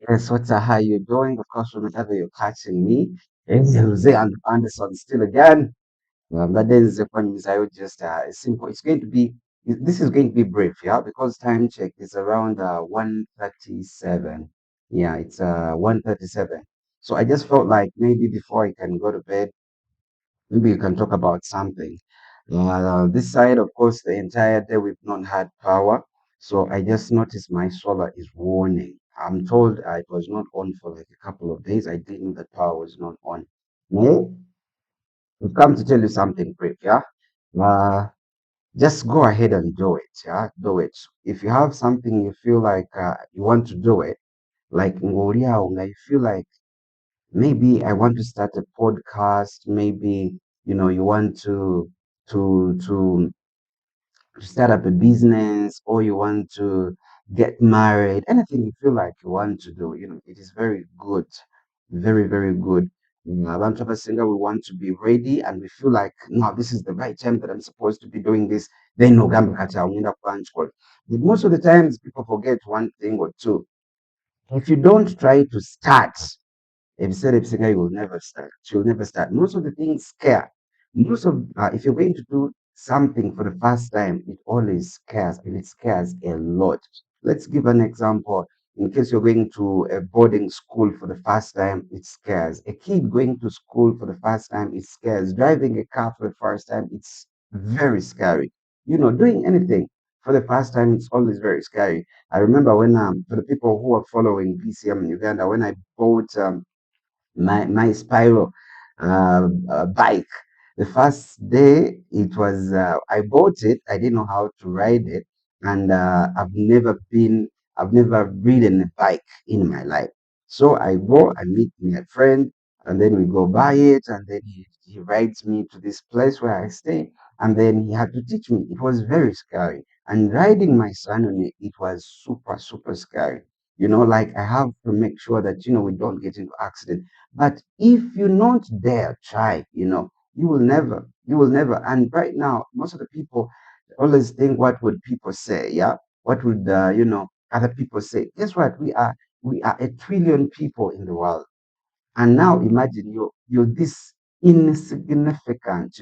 Yes, what's how you doing? Of course, whenever you're catching me, it's Jose and Anderson still again. But then the point is, I would just simple. It's going to be this is going to be brief, yeah, because time check is around 1:37. Yeah, it's 1:37. So I just felt like maybe before I can go to bed, maybe you can talk about something. This side, of course, the entire day we've not had power. So I just noticed my solar is warning. I'm told it was not on for like a couple of days. I didn't know that power was not on. No, we've come to tell you something brief, yeah? Uh, just go ahead and do it, yeah? Do it. If you have something you feel like you want to do it, like Ngoria, you feel like maybe I want to start a podcast, maybe you want to start up a business or you want to get married, anything you feel like you want to do, it is very good, very, very good. Abantu abasinga, we want to be ready and we feel like, no, this is the right time that I'm supposed to be doing this. Then Nogamba kati awunyenda kubanjikola. But most of the times people forget one thing or two. If you don't try to start, if you said Epsinger, you will never start. She will never start. Most of the things scare. If you're going to do something for the first time, it always scares, and it scares a lot. Let's give an example. In case you're going to a boarding school for the first time, it scares. A kid going to school for the first time, it scares. Driving a car for the first time, it's very scary. Doing anything for the first time, it's always very scary. I remember when, for the people who are following BCM in Uganda, when I bought my Spyro bike. The first day it was, I bought it. I didn't know how to ride it, and I've never ridden a bike in my life. So I go, I meet my friend, and then we go buy it, and then he rides me to this place where I stay, and then he had to teach me. It was very scary, and riding my son on it, it was super, super scary. Like I have to make sure that we don't get into accident, but if you not dare try, you will never. And right now, most of the people always think, what would people say? Yeah. What would, other people say? Guess what? We are a trillion people in the world. And now imagine you're this insignificant,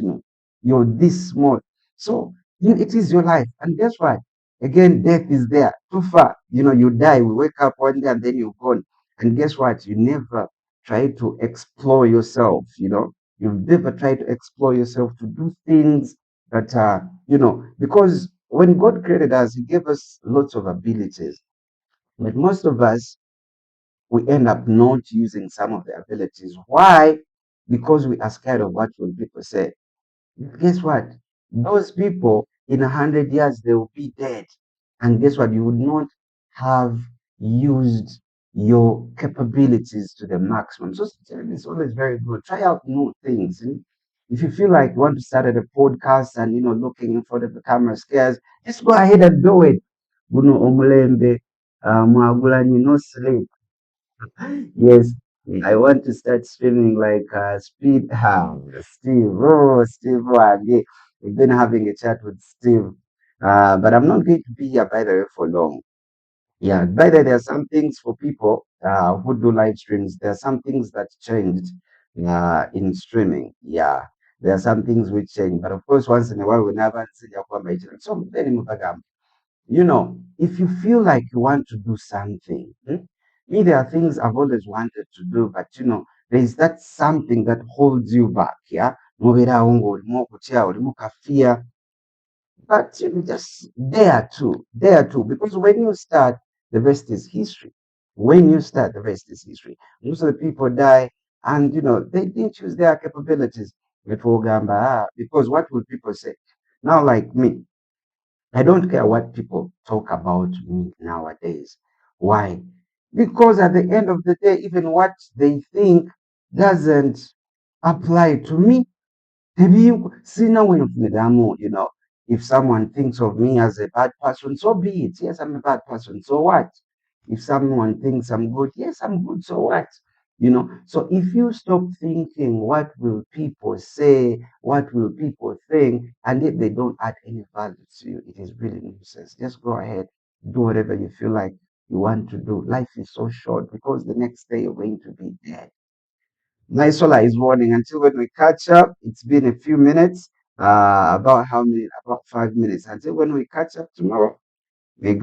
you're this small. So it is your life. And guess what? Again, death is there. Too far. You die. We wake up one day and then you're gone. And guess what? You never try to explore yourself, You've never tried to explore yourself to do things that are, because when God created us, He gave us lots of abilities. But most of us, we end up not using some of the abilities. Why? Because we are scared of what will people say. Guess what? Those people in 100 years they will be dead, and guess what? You would not have used your capabilities to the maximum. So it's always very good. Try out new things. And if you feel like you want to start at a podcast and looking in front of the camera scares, just go ahead and do it. Guno omulembe, mwagulanyi, no sleep. Yes, I want to start streaming like Speed Steve. Oh, Steve, we've been having a chat with Steve. But I'm not going to be here, by the way, for long. Yeah, by the way, there are some things for people who do live streams. There are some things that changed in streaming. Yeah, there are some things which change. But of course, once in a while, we never see your so very if you feel like you want to do something, me, there are things I've always wanted to do, but there's that something that holds you back, yeah? Nobeerawo ng'olimu okutya, olimu fear, but just dare to, because when you start, the rest is history. When you start, the rest is history. Most of the people die, and they didn't use their capabilities. Because what will people say? Now, like me, I don't care what people talk about me nowadays. Why? Because at the end of the day, even what they think doesn't apply to me. Maybe see now when if someone thinks of me as a bad person, so be it. Yes, I'm a bad person. So what? If someone thinks I'm good, yes, I'm good. So what? So if you stop thinking, what will people say? What will people think? And if they don't add any value to you, it is really nonsense. Just go ahead, do whatever you feel like. you want to do. Life is so short because the next day you're going to be dead. Nisola is warning until when we catch up. It's been a few minutes, about how many? About 5 minutes. Until when we catch up tomorrow. May